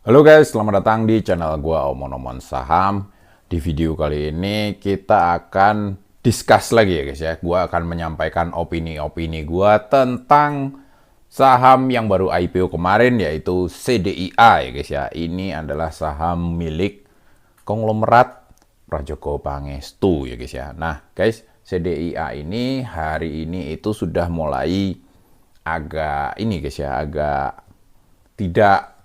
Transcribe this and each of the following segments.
Halo guys, selamat datang di channel gua Omon-Omon Saham. Di video kali ini kita akan discuss lagi ya guys ya. Gua akan menyampaikan opini-opini gua tentang saham yang baru IPO kemarin yaitu CDIA ya guys ya. Ini adalah saham milik konglomerat Prajogo Pangestu ya guys ya. Nah guys, CDIA ini hari ini itu sudah mulai agak ini guys ya, agak tidak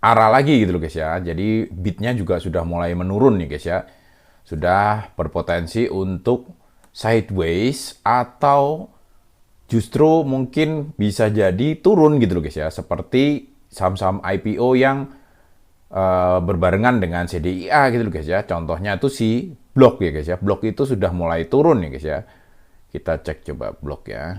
arah lagi gitu loh guys ya. Jadi beatnya juga sudah mulai menurun nih guys ya. Sudah berpotensi untuk sideways atau justru mungkin bisa jadi turun gitu loh guys ya. Seperti saham-saham IPO yang berbarengan dengan CDIA gitu loh guys ya. Contohnya tuh si Blok ya guys ya. Blok itu sudah mulai turun nih guys ya. Kita cek coba Blok ya.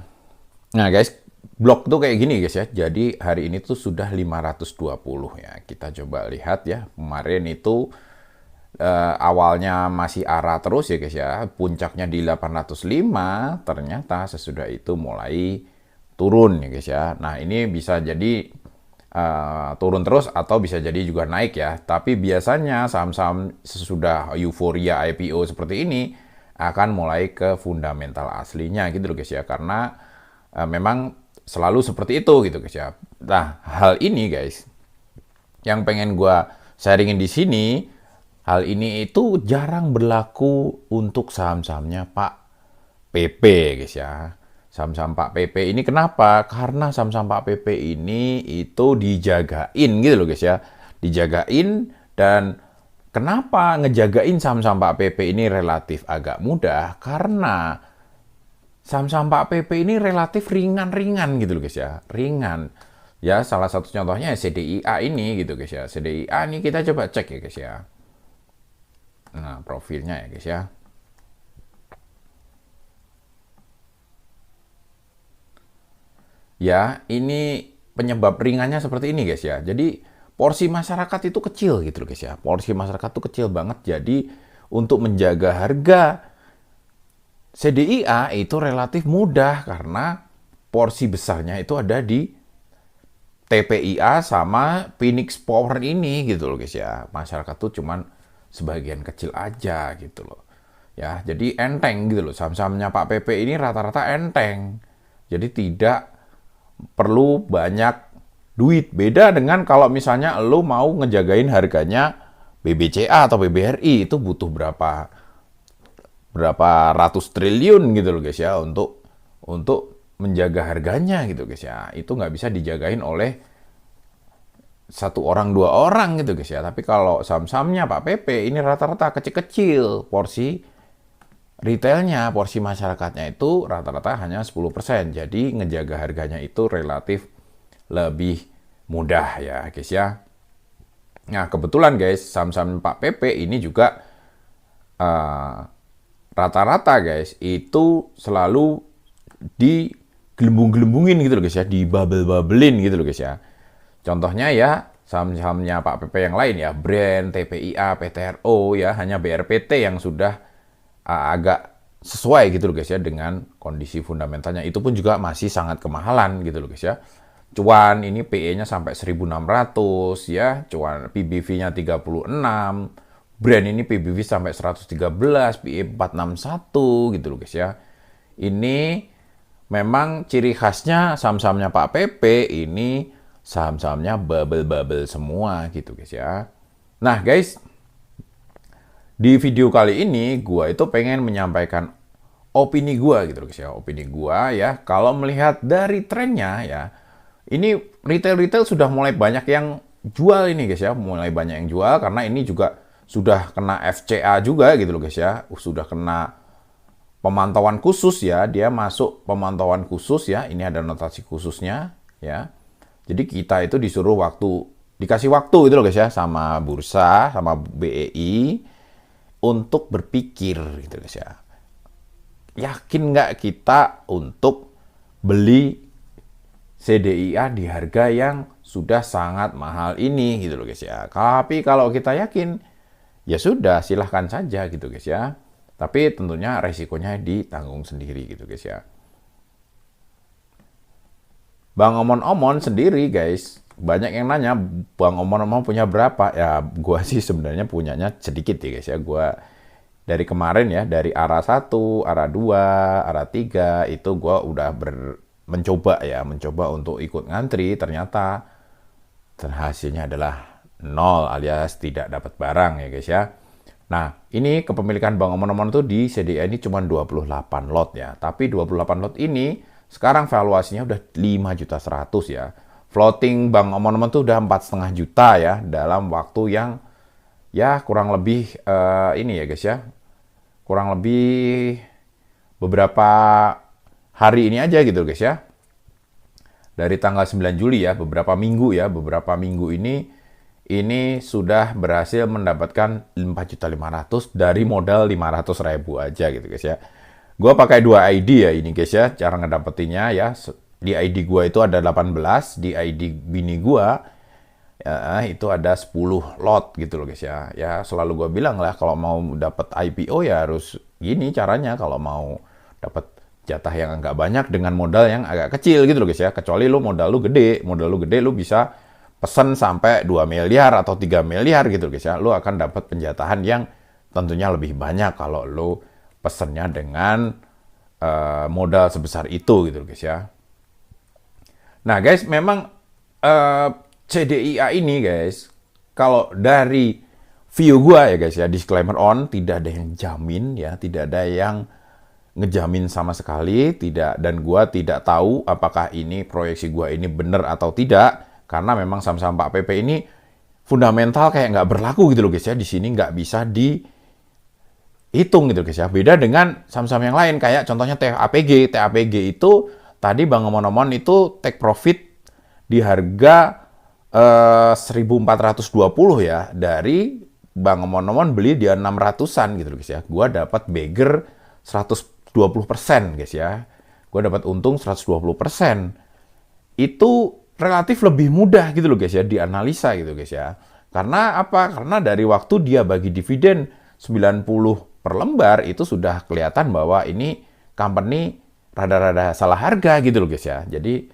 Nah guys, blok tuh kayak gini guys ya. Jadi hari ini tuh sudah 520 ya. Kita coba lihat ya. Kemarin itu awalnya masih arah terus ya guys ya. Puncaknya di 805, ternyata sesudah itu mulai turun ya guys ya. Nah ini bisa jadi turun terus atau bisa jadi juga naik ya. Tapi biasanya saham-saham sesudah euforia IPO seperti ini akan mulai ke fundamental aslinya gitu loh guys ya. Karena memang selalu seperti itu gitu guys ya. Nah, hal ini guys yang pengen gua sharingin di sini, hal ini itu jarang berlaku untuk saham-sahamnya Pak PP guys ya. Saham-saham Pak PP ini kenapa? Karena saham-saham Pak PP ini itu dijagain gitu loh guys ya. Dijagain, dan kenapa ngejagain saham-saham Pak PP ini relatif agak mudah? Karena saham-saham Pak PP ini relatif ringan-ringan gitu loh guys ya. Ringan. Ya, salah satu contohnya CDIA ini gitu guys ya. CDIA ini kita coba cek ya guys ya. Nah, profilnya ya guys ya. Ya, ini penyebab ringannya seperti ini guys ya. Jadi porsi masyarakat itu kecil gitu loh guys ya. Porsi masyarakat itu kecil banget. Jadi untuk menjaga harga CDIA itu relatif mudah karena porsi besarnya itu ada di TPIA sama Phoenix Power ini gitu loh guys ya. Masyarakat tuh cuman sebagian kecil aja gitu loh. Ya, jadi enteng gitu loh. Saham-sahamnya Pak PP ini rata-rata enteng. Jadi tidak perlu banyak duit. Beda dengan kalau misalnya lo mau ngejagain harganya BBCA atau BBRI, itu butuh berapa ratus triliun gitu loh guys ya untuk menjaga harganya gitu guys ya. Itu nggak bisa dijagain oleh satu orang dua orang gitu guys ya. Tapi kalau saham-sahamnya Pak PP ini rata-rata kecil-kecil porsi retailnya, porsi masyarakatnya itu rata-rata hanya 10%. Jadi ngejaga harganya itu relatif lebih mudah ya guys ya. Nah kebetulan guys, saham-saham Pak PP ini juga uh, rata-rata guys itu selalu digelembung-gelembungin gitu loh guys ya, dibabel-babelin gitu loh guys ya. Contohnya ya saham-sahamnya Pak PP yang lain ya, Brand, TPIA, PTRO ya, hanya BRPT yang sudah agak sesuai gitu loh guys ya dengan kondisi fundamentalnya. Itu pun juga masih sangat kemahalan gitu loh guys ya. Cuan ini PE-nya sampai 1.600 ya, cuan PBV-nya 36, Brand ini PBV sampai 113, PE 461 gitu loh guys ya. Ini memang ciri khasnya saham-sahamnya Pak PP ini saham-sahamnya bubble-bubble semua gitu guys ya. Nah guys, di video kali ini gue itu pengen menyampaikan opini gue gitu loh guys ya. Opini gue ya, kalau melihat dari trennya ya, ini retail-retail sudah mulai banyak yang jual ini guys ya. Mulai banyak yang jual karena ini juga sudah kena FCA juga gitu loh guys ya. Sudah kena pemantauan khusus ya. Dia masuk pemantauan khusus ya. Ini ada notasi khususnya ya. Jadi kita itu dikasih waktu gitu loh guys ya, sama bursa, sama BEI untuk berpikir gitu guys ya. Yakin nggak kita untuk beli CDIA di harga yang sudah sangat mahal ini gitu loh guys ya. Tapi kalau kita yakin, ya sudah silahkan saja gitu guys ya. Tapi tentunya resikonya ditanggung sendiri gitu guys ya. Bang Omon-Omon sendiri guys, banyak yang nanya, Bang Omong-Omong punya berapa? Ya, gua sih sebenarnya punyanya sedikit ya guys ya. Gua dari kemarin ya, dari ARA 1, ARA 2, ARA 3, itu gua udah mencoba untuk ikut ngantri, ternyata hasilnya adalah nol alias tidak dapat barang ya guys ya. Nah, ini kepemilikan Bang Omon-Omon itu di CDI ini cuma 28 lot ya. Tapi 28 lot ini sekarang valuasinya udah 5.100.000 ya. Floating Bang Omon-Omon itu udah 4,5 juta ya dalam waktu yang ya kurang lebih ini ya guys ya. Kurang lebih beberapa hari ini aja gitu guys ya. Dari tanggal 9 Juli ya, beberapa minggu ini sudah berhasil mendapatkan 4.500.000 dari modal 500.000 aja gitu guys ya. Gua pakai 2 ID ya ini guys ya, cara ngedapetinnya ya. Di ID gua itu ada 18, di ID bini gua ya, itu ada 10 lot gitu loh guys ya. Ya selalu gua bilang lah kalau mau dapat IPO ya harus gini caranya kalau mau dapat jatah yang agak banyak dengan modal yang agak kecil gitu loh guys ya. Kecuali modal lu gede lu bisa pesen sampai 2 miliar atau 3 miliar gitu guys ya. Lu akan dapat penjatahan yang tentunya lebih banyak kalau lu pesennya dengan modal sebesar itu gitu guys ya. Nah guys, memang CDIA ini guys, kalau dari view gua ya guys ya, disclaimer on, tidak ada yang jamin ya, tidak ada yang ngejamin sama sekali, tidak, dan gua tidak tahu apakah ini proyeksi gua ini benar atau tidak, karena memang saham-saham Pak PP ini fundamental kayak nggak berlaku gitu loh guys ya. Di sini nggak bisa dihitung gitu guys ya. Beda dengan saham-saham yang lain kayak contohnya TAPG. TAPG itu tadi Bang Omon-Omon itu take profit di harga 1.420 ya, dari Bang Omon-Omon beli dia 600-an gitu loh guys ya. Gua dapat beggar 120% guys ya. Gue dapat untung 120%. Itu relatif lebih mudah gitu loh guys ya dianalisa gitu guys ya. Karena apa? Karena dari waktu dia bagi dividen 90 per lembar itu sudah kelihatan bahwa ini company rada-rada salah harga gitu loh guys ya. Jadi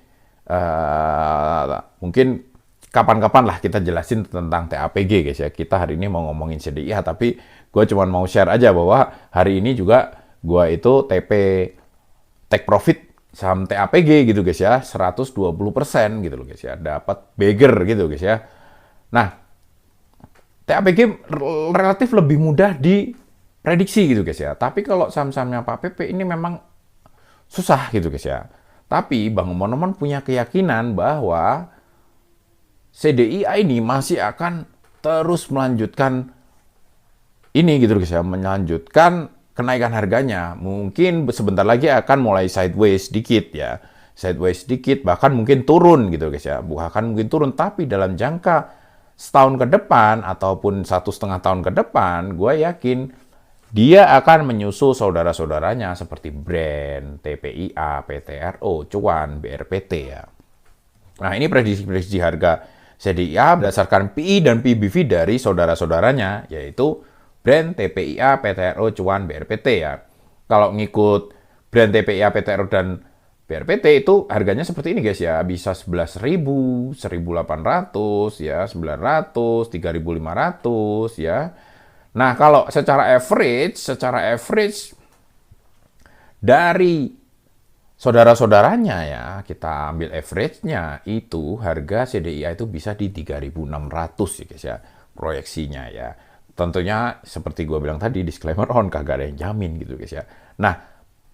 mungkin kapan-kapan lah kita jelasin tentang TAPG guys ya. Kita hari ini mau ngomongin CDIA tapi gue cuma mau share aja bahwa hari ini juga gue itu take profit saham TAPG gitu guys ya, 120% gitu loh guys ya, dapat beggar gitu guys ya. Nah, TAPG relatif lebih mudah diprediksi gitu guys ya. Tapi kalau saham-sahamnya Pak PP ini memang susah gitu guys ya. Tapi Bang Omon-Omon punya keyakinan bahwa CDIA ini masih akan terus melanjutkan ini gitu guys ya, melanjutkan kenaikan harganya. Mungkin sebentar lagi akan mulai sideways sedikit ya. Sideways sedikit, bahkan mungkin turun gitu guys ya. Bahkan mungkin turun, tapi dalam jangka setahun ke depan ataupun 1,5 tahun ke depan, gue yakin dia akan menyusul saudara-saudaranya seperti Brand, TPIA, PTRO, Cuan, BRPT ya. Nah ini prediksi-prediksi harga CDIA berdasarkan PI dan PBV dari saudara-saudaranya, yaitu Brand, TPIA, PTRO, Cuan, BRPT ya. Kalau ngikut Brand, TPIA, PTRO, dan BRPT itu harganya seperti ini guys ya. Bisa 11.000, 1.800 ya, 900, 3.500 ya. Nah kalau secara average dari saudara-saudaranya ya, kita ambil average-nya itu harga CDIA itu bisa di 3.600 ya guys ya, proyeksinya ya. Tentunya seperti gue bilang tadi, disclaimer on, kagak ada yang jamin gitu guys ya. Nah,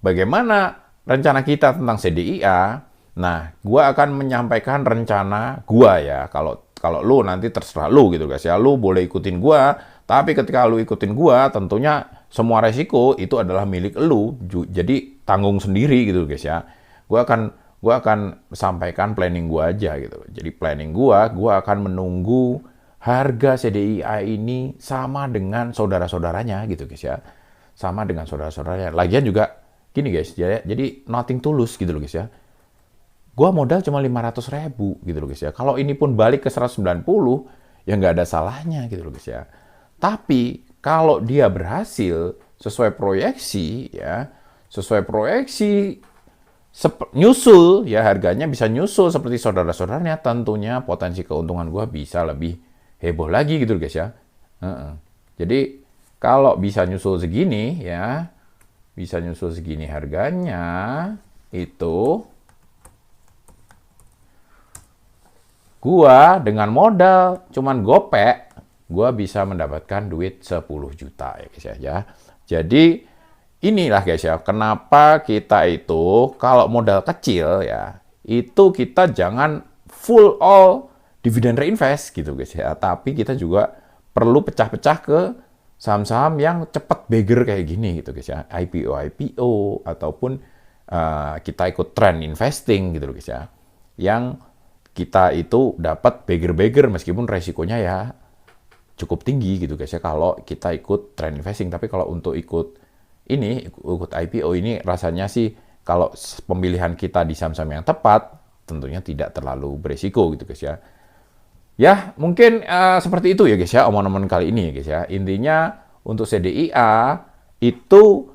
bagaimana rencana kita tentang CDIA? Nah, gue akan menyampaikan rencana gue ya. Kalau lu nanti terserah lu gitu guys ya. Lu boleh ikutin gue, tapi ketika lu ikutin gue, tentunya semua resiko itu adalah milik lu. Jadi tanggung sendiri gitu guys ya. Gue akan sampaikan planning gue aja gitu. Jadi planning gue akan menunggu harga CDIA ini sama dengan saudara-saudaranya gitu guys ya. Sama dengan saudara-saudaranya. Lagian juga gini guys, jadi nothing tulus gitu loh guys ya. Gua modal cuma 500.000 gitu loh guys ya. Kalau ini pun balik ke 190, ya nggak ada salahnya gitu loh guys ya. Tapi kalau dia berhasil sesuai proyeksi ya, sesuai proyeksi nyusul ya, harganya bisa nyusul seperti saudara-saudaranya, tentunya potensi keuntungan gue bisa lebih heboh lagi gitu guys ya. Jadi kalau bisa nyusul segini ya, bisa nyusul segini harganya, itu gua dengan modal cuman gopek, gua bisa mendapatkan duit 10 juta ya guys ya. Jadi inilah guys ya, kenapa kita itu kalau modal kecil ya, itu kita jangan full all dividend reinvest gitu guys ya, tapi kita juga perlu pecah-pecah ke saham-saham yang cepat beggar kayak gini gitu guys ya, IPO ataupun kita ikut trend investing gitu guys ya, yang kita itu dapat beggar meskipun resikonya ya cukup tinggi gitu guys ya kalau kita ikut trend investing. Tapi kalau untuk ikut IPO ini rasanya sih kalau pemilihan kita di saham-saham yang tepat tentunya tidak terlalu beresiko gitu guys ya. Ya, mungkin seperti itu ya guys ya, omongan kali ini ya guys ya. Intinya untuk CDIA itu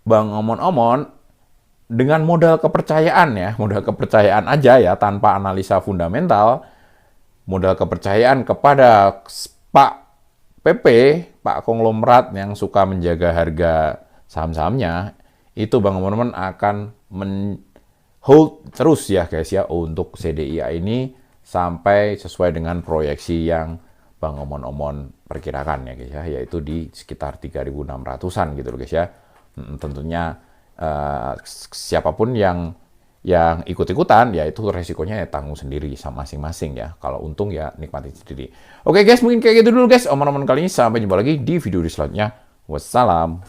Bang Omon dengan modal kepercayaan ya, modal kepercayaan aja ya, tanpa analisa fundamental, modal kepercayaan kepada Pak PP, Pak konglomerat yang suka menjaga harga saham-sahamnya, itu Bang Omon akan hold terus ya guys ya untuk CDIA ini sampai sesuai dengan proyeksi yang Bang Omon perkirakan ya guys ya, yaitu di sekitar 3.600-an gitu loh guys ya. Tentunya siapapun yang ikut-ikutan ya itu resikonya ya tanggung sendiri sama masing-masing ya. Kalau untung ya nikmati sendiri. Oke guys, mungkin kayak gitu dulu guys. Omon kali ini, sampai jumpa lagi di video selanjutnya. Wassalam.